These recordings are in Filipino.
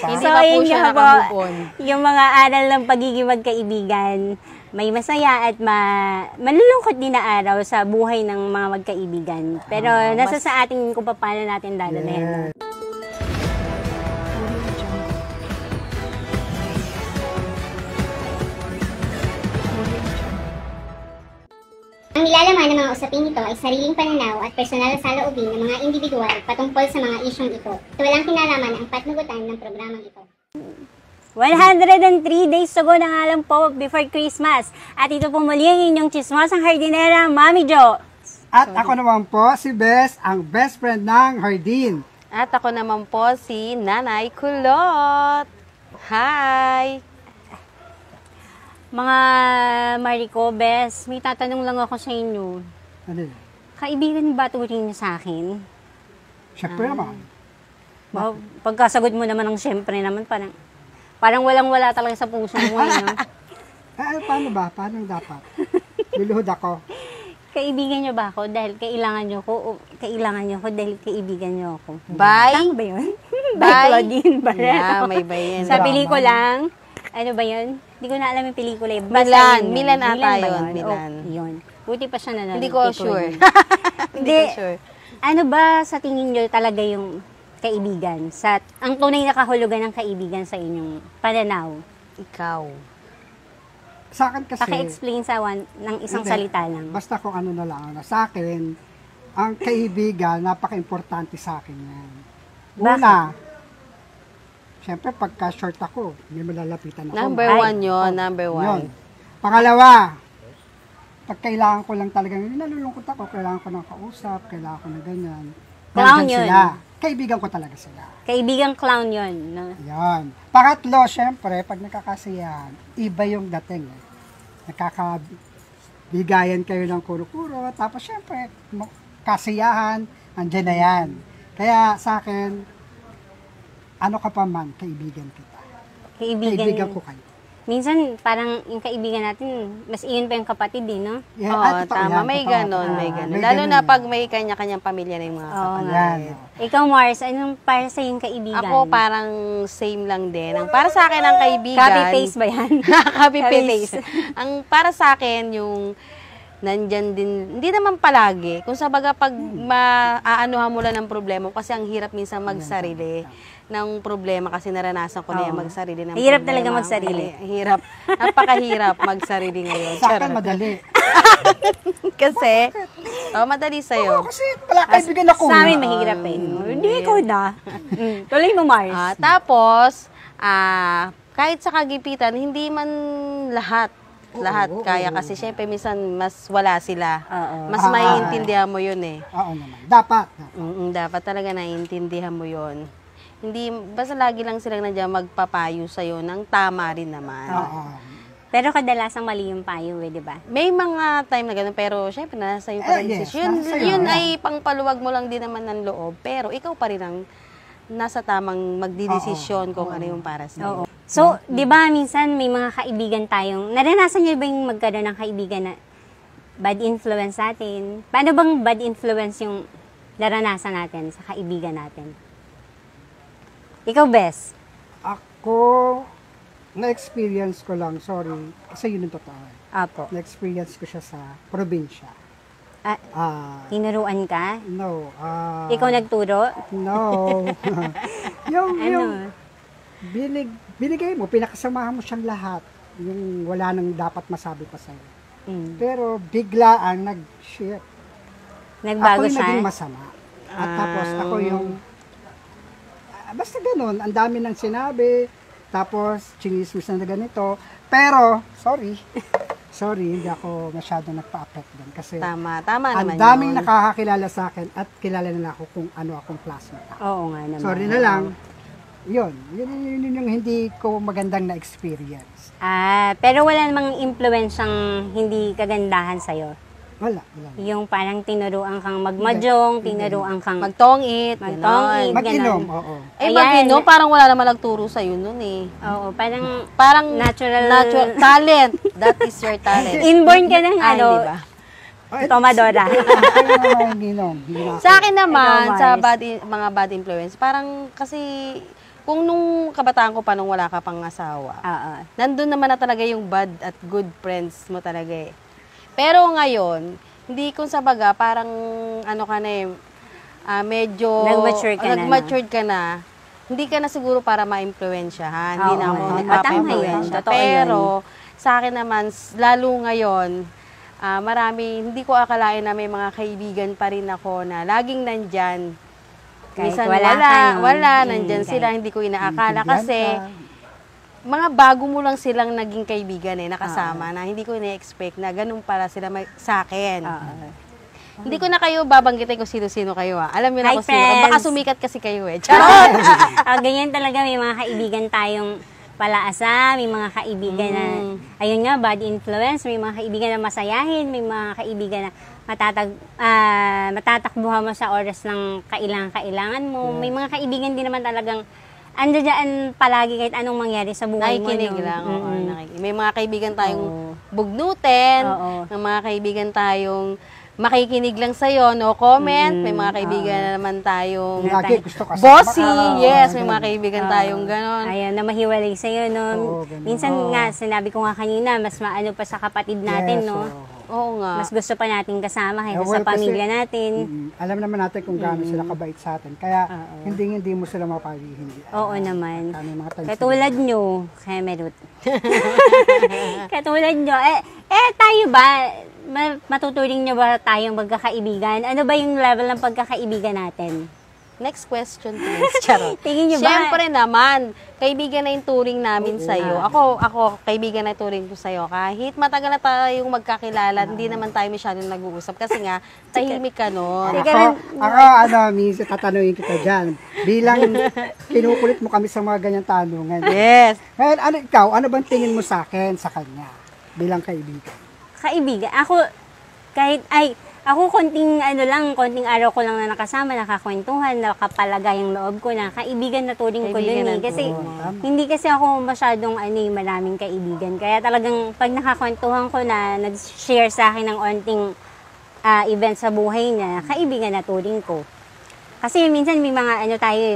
Hindi pa po siya nakamove on. Yung mga aral ng pagiging magkaibigan, may masaya at malulungkot din na araw sa buhay ng mga magkaibigan. Pero nasa sa atin kung paano natin dadalhin. Ang nilalaman ng mga usaping ito ay sariling pananaw at personal na saloobin ng mga individual patungkol sa mga isyong ito. Ito walang kinalaman ang patnugutan ng programang ito. 103 days to go na nga lang po before Christmas. At ito po muli ang inyong chismosang hardinera, Mami Jo. At ako naman po, si Bes, ang best friend ng Hardin. At ako naman po, si Nanay Kulot. Hi! Mga Marico, Bes, may tatanong lang ako sa inyo. Ano yun? Kaibigan ba turing niyo sa akin? Siyempre naman. Pagkasagot mo naman ng siyempre naman, parang walang-wala talaga sa puso mo. Paano ba? Paano dapat? Luluhod ako. Kaibigan niyo ba ako dahil kailangan niyo ko o kailangan niyo ko dahil kaibigan niyo ako? Bye! Tama ba yun? Bye! Claudine Barreto. Yeah, may bayan. Sa pelikulang, ano ba yun? Hindi ko na alam yung pelikula. Milan ata yun. Milan. Yun. Buti pa siya nanonood. Hindi ko sure. Hindi ko sure. Ano ba sa tingin niyo talaga yung kaibigan? Ang tunay na kahulugan ng kaibigan sa inyong pananaw? Ikaw. Sa akin kasi... Paki-explain ng isang salita lang. Basta kung ano na lang. Sa akin, ang kaibigan, napaka-importante sa akin yan. Una, siyempre, pagka short ako, may malalapitan ako. Number one yun, number one. Pangalawa, pag kailangan ko lang talagang, nalulungkot ako, kailangan ko ng kausap, kailangan ko ng ganyan. Clown yun. Sila. Kaibigan ko talaga sila. Kaibigang clown yun. No? Yan. Pangatlo, siyempre, pag nakakasiyahan, iba yung dating. Nakakabigayan kayo ng kuro-kuro, tapos siyempre, kasiyahan, andyan na yan. Kaya sa akin, ano ka pa man, kaibigan kita. Kaibigan ko kayo. Minsan, parang yung kaibigan natin, mas iyon pa yung kapatid eh, no? Yeah, Oo, tama. May ganon, may ganon. Lalo na pag may kanya-kanyang pamilya na yung mga kapatid. Ikaw, Mars, anong para sa yung kaibigan? Ako parang same lang din. Ang para sa akin ang kaibigan... Copy-paste ba yan? Copy-paste. Ang para sa akin yung nandyan din, hindi naman palagi. Kung sa baga pag maaanuhan mo lang ng problema, kasi ang hirap minsan magsarili ng problema kasi naranasan ko na yung magsarili ng hirap problema. talaga magsarili. Hirap. Napakahirap magsarili ngayon. Sa akin, madali. Kasi, madali sa'yo. Kasi pala kaibigan ako. Sa amin, mahirap eh. Hindi, ikaw na. Tuloy mo, Mars. Tapos, kahit sa kagipitan, hindi man lahat kaya kasi syempre minsan mas wala sila. Mas maiintindihan mo yun eh. Oo naman. Dapat. Dapat talaga naiintindihan mo yun. Hindi, basta lagi lang silang nandiyan magpapayo sa'yo ng tama rin naman. Pero kadalasang mali yung payo eh, di ba? May mga time na gano'n, pero syempre nasa iyo pa rin decision. Yun ay pangpaluwag mo lang din naman ng loob, pero ikaw pa rin ang nasa tamang magdidesisyon kung ano yung para sa'yo. So, di ba minsan may mga kaibigan tayong, naranasan niyo ba yung magkaroon ng kaibigan na bad influence sa atin? Paano bang bad influence yung naranasan natin sa kaibigan natin? Ikaw, Bes? Ako, na-experience ko lang, sorry, kasi yun yung totoo. Apo. Na-experience ko siya sa probinsya. Tinuruan ka? No. Ikaw nagturo? No. yung binigay mo, pinakasamahan mo siyang lahat. Yung wala nang dapat masabi pa sa'yo. Pero biglaan nag-shift. Nagbago ako yung siya? naging masama. At tapos ako yung, basta ganun, ang dami nang sinabi, tapos chinismis na ganito. Pero, sorry, hindi ako masyado nagpa-affect doon. Kasi tama naman ang daming nakakakilala sa akin at kilala nila ako kung ano akong classmate. Oo nga naman. Sorry na lang, yun yung hindi ko magandang na-experience. Pero wala namang impluensyang hindi kagandahan sa'yo? Wala. Yung parang tinuruan kang magmajong, tinuruan kang magtongit, mag-inom, oo. Mag-inom, parang wala naman nagturo sa'yo nun eh. Oo, parang natural talent. That is your talent. Inborn ka ng diba? Tomadora. Sa akin naman, sa mga bad influence, parang kasi kung nung kabataan ko pa, nung wala ka pang asawa, Oo. nandun naman na talaga yung bad at good friends mo talaga eh. Pero ngayon, hindi kung sa baga, parang ano ka na eh, medyo Nag-matured ka na. Hindi ka na siguro para ma-impluwensyahan. Hindi na ako Oo. nagpapa-impluwensya. Totoo yun. Pero sa akin naman, lalo ngayon, hindi ko akalain na may mga kaibigan pa rin ako na laging nandyan. Kahit Minsan wala ka nun. nandyan Kahit- sila, hindi ko inaakala Bigyan kasi ka. mga bago mo lang silang naging kaibigan nakasama na hindi ko na-expect na ganun pala sila sa akin. Oo. Hindi ko na kayo babanggitin kung sino-sino kayo Alam niyo na Hi, kung sino. Baka friends! sumikat kasi kayo Charot! Ganyan talaga, may mga kaibigan tayong palaasa, may mga kaibigan na, ayun nga, bad influence, may mga kaibigan na masayahin, may mga kaibigan na matatakbuhan mo sa oras ng kailangan mo. May mga kaibigan din naman talagang andyan palagi kahit anong mangyari sa buhay mo. Nakikinig no? lang. Oo, Mm-mm. May mga kaibigan tayong Oo. bugnutin, Oo. may mga kaibigan tayong makikinig lang sa'yo, no comment. May mga kaibigan na naman tayong Lagi gusto kasama bossy. ka. Yes, may mga kaibigan tayong ganon. Ayaw na mahiwalay sa'yo, no? Oo, ganun. Minsan nga, sinabi ko nga kanina, mas maano pa sa kapatid natin, Yes, no? oo. Oo nga. Mas gusto pa natin kasama kaysa Well, sa kasi- pamilya natin. Alam naman natin kung gaano sila kabait sa atin. Kaya hindi mo sila mapahihindi. Oo naman. Kami mga tansi. Katulad nyo, Kemerut. Katulad nyo. Tayo ba, matuturing nyo ba tayong magkakaibigan? Ano ba yung level ng pagkakaibigan natin? Next question, please. Charot. Tingin nyo ba? Siyempre naman, kaibigan na yung turing namin sa'yo. Ako, kaibigan na yung turing ko sa'yo. Kahit matagal na tayong magkakilala, hindi naman tayo masyadong nag-uusap. Kasi nga, tahimik ka nun. Ako, minsan tatanungin kita dyan. Bilang pinukulit mo kami sa mga ganyang tanungan. Yes. Ngayon, ano bang tingin mo sa akin, sa kanya? Bilang kaibigan. Kaibigan. Ako konting araw ko lang na nakasama, nakakwentuhan, nakapalagay ang loob ko na kaibigan na turing ko Kaibigan dun na Kasi tama. hindi kasi ako masyadong maraming kaibigan. Kaya talagang pag nakakwentuhan ko na nag-share sa akin ng onting event sa buhay niya, kaibigan na turing ko. Kasi minsan may mga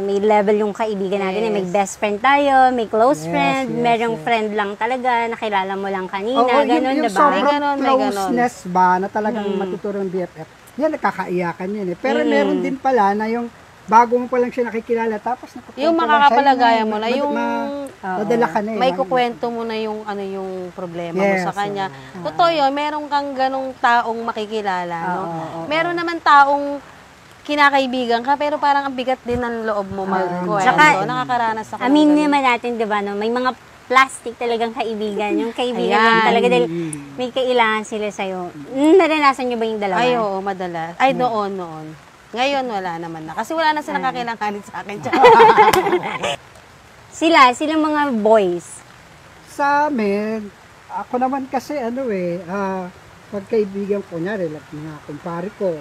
may level yung kaibigan natin. May best friend tayo, may close friend, merong friend lang talaga, nakilala mo lang kanina, ganun, yung diba? sobrang May ganon, may closeness ba na talagang matuturong BFF. Yan, nakakaiyakan yun Pero meron din pala na yung bago mo pa lang siya nakikilala, tapos Yung makakapalagayan mo na, yung nadala ka na may kukwento mo na yung yung problema mo Yes, sa kanya. Totoo yun, meron kang ganong taong makikilala, no? Meron naman taong kinakaibigan ka, pero parang ang bigat din ng loob mo magkwento. Tsaka, Nakakaranas ako. Amin naman natin, di ba, no? May mga plastic talagang kaibigan. Yung kaibigan lang talaga dahil may kailangan sila sa'yo. Naranasan nyo ba yung dalawa? Ay, oo, madalas. Ay, noon. Ngayon, wala naman na. Kasi wala na silang kakailanganin sa akin. Silang mga boys. Sa amin, ako naman kasi pagkaibigan ko niya, mga kumpare ko,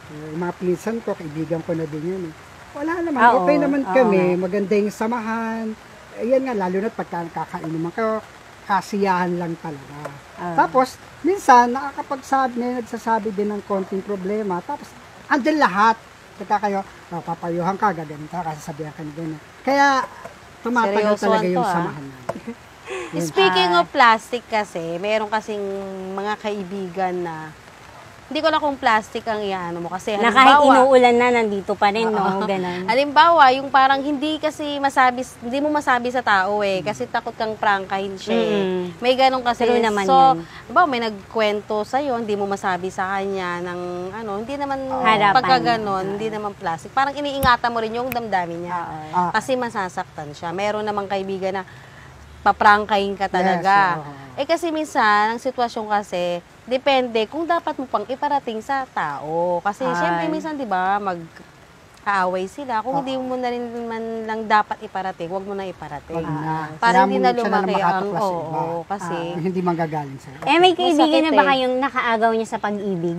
mga pinsan ko, kaibigan ko na din yan Wala naman, okay naman kami, maganda yung samahan. Ayan nga, lalo na pagka nakakainuman ka, kasiyahan lang talaga. Tapos, minsan, nagsasabi din ng konting problema, tapos, andyan lahat. Pagka kayo, papayuhan ka, gaganito ka, sasabihan ka na ganyan. Kaya, tumatagal Seryoso talaga to, yung samahan natin. Speaking of plastic kasi, meron kasing mga kaibigan na hindi ko na kung plastic ang iano mo kasi Na kahit inuulan na, nandito pa rin, no? Ganun. Halimbawa, yung parang hindi mo masabi sa tao kasi takot kang prangkahin siya May ganun kasi. True naman so, yun. may nagkwento sa'yo, hindi mo masabi sa kanya ng hindi naman Harapan. pagka ganon, hindi naman plastic. Parang iniingatan mo rin yung damdamin niya. Kasi masasaktan siya. Meron namang kaibigan na paprangkahin ka talaga. Kasi minsan, ang sitwasyon kasi, depende kung dapat mo pang iparating sa tao. Kasi syempre minsan, di ba, mag-aaway sila. Kung hindi mo na rin man lang dapat iparating, huwag mo na iparating. Para hindi na lumaki ang kasi hindi manggagaling sa'yo. May kaibigan Masakit na ba kayong nakaagaw niya sa pag-ibig?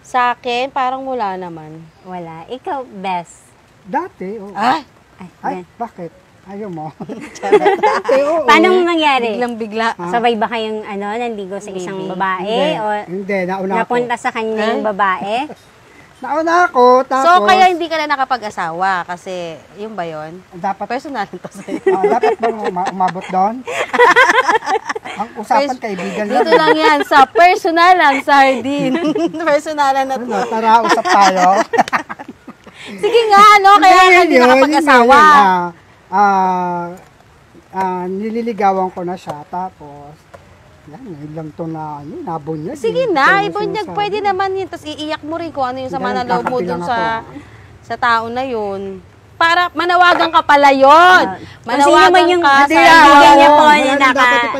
sa akin, parang wala naman. Wala. Ikaw, best. Dati, oo. Ay, Bakit? Ayaw mo. Paano nangyari? Biglang-bigla. Sabay ba kayong nanligo sa isang babae? O Hindi, nauna ako. napunta sa kanya yung babae? Nauna ako, tapos... So, kaya hindi ka na nakapag-asawa kasi, yung ba yun? Dapat, Personal to sa'yo. dapat bang umabot doon? Ang usapan kaibigan Dito lang yan, sa personalan, sardine. Personalan na to. Ano, tara, usap tayo. Sige nga, no? Kaya ka hindi nakapag-asawa. Nililigawan ko na siya, tapos, yan, ngayon lang ito na, nabunyag. Sige na, ibunyag, pwede naman yun. Tapos iiyak mo rin kung ano yung sama na loob mo dun sa tao na yun. Para manawagan ka pala yun. Manawagan ka sa kaibigan niya po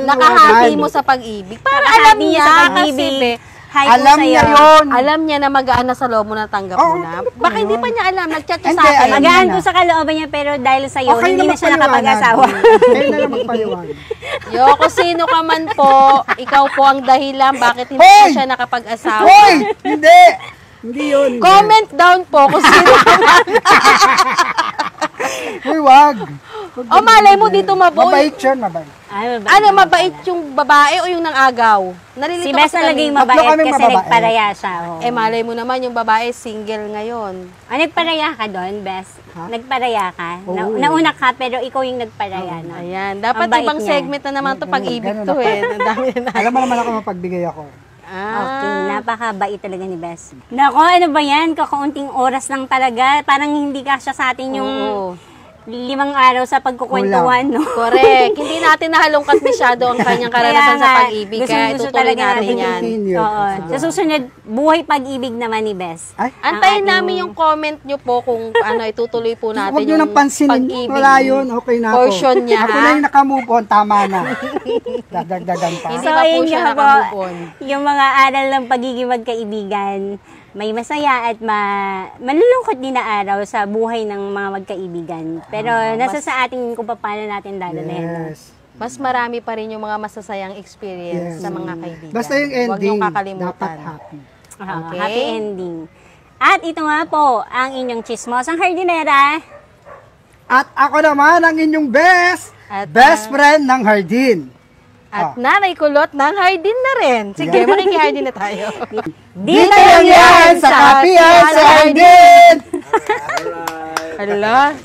na nakahati mo sa pag-ibig. Para alam niya kasi alam niya yun. alam niya na magaan na sa loob mo na tanggap mo na. Baka hindi pa niya alam, nag-chat siya sa Hindi, akin. alam niya Magaan na. ko sa kalooban niya pero dahil sa'yo, Okay hindi na siya magpaliwanag. nakapag-asawa. Kayo na lang magpaliwanag. Kung sino ka man po, ikaw po ang dahilan bakit hindi Hoy! siya nakapag-asawa. Hoy! Hindi! Hindi yun. Hindi. Comment down po kung sino ka man. Hoy, wag. O malay mo dito mabuo. Mabait yun, mabait. Ano, mabait yung babae o yung nang-agaw? Nalilito Si Bes kasi na kami. naging Tatlo mabait kaming kasi mababae. nagparaya siya. Oh. Eh, malay mo naman yung babae single ngayon. Nagparaya ka doon, Bes? Ha? Nagparaya ka? Oo. Nauna ka pero ikaw yung nagparaya. No? Ayan. Dapat Ang bait ibang niya. segment na naman to pag-ibig Ganun to ako. eh. Ang dami na. Alam mo naman ako mapagbigay ako. Okay, napakabait talaga ni Bes. Nako, ano ba yan? Kakaunting oras lang talaga. Parang hindi ka siya sa atin yung Oo. 5 araw sa pagkukwentuhan, no? Correct. Hindi natin nahalungkat masyado ang kanyang karanasan sa pag-ibig. Kaya Gusto itutuloy talaga natin natin yan. Continue. Oo. Sa susunod, buhay pag-ibig naman ni Bes. Ay, Antayin Ang ating- namin yung comment nyo po kung ano, itutuloy po natin huwag nyo yung nang pansinin. pag-ibig. Wala yun. Okay na ako. Portion niya, Ako ha? na yung nakamove on. Tama na. Dadagdagan pa. Hindi pa po ayun siya nga po, nakamove on. yung mga aral ng pagiging magkaibigan, may masaya at malulungkot din na araw sa buhay ng mga magkaibigan. Pero nasa sa atin kung paano natin dadalhin. no? Yes. Mas marami pa rin yung mga masasayang experience Yes. sa mga kaibigan. Basta yung Huwag ending, niyong kakalimutan. dapat happy. Okay. Happy ending. At ito nga po, ang inyong chismosang hardinera. At ako naman ang inyong best friend ng Hardin. At nanay kulot ng Hardin na rin. Sige, makiki-Hardin na tayo. Dito lang yan sa Kapihan sa Hardin! Hala,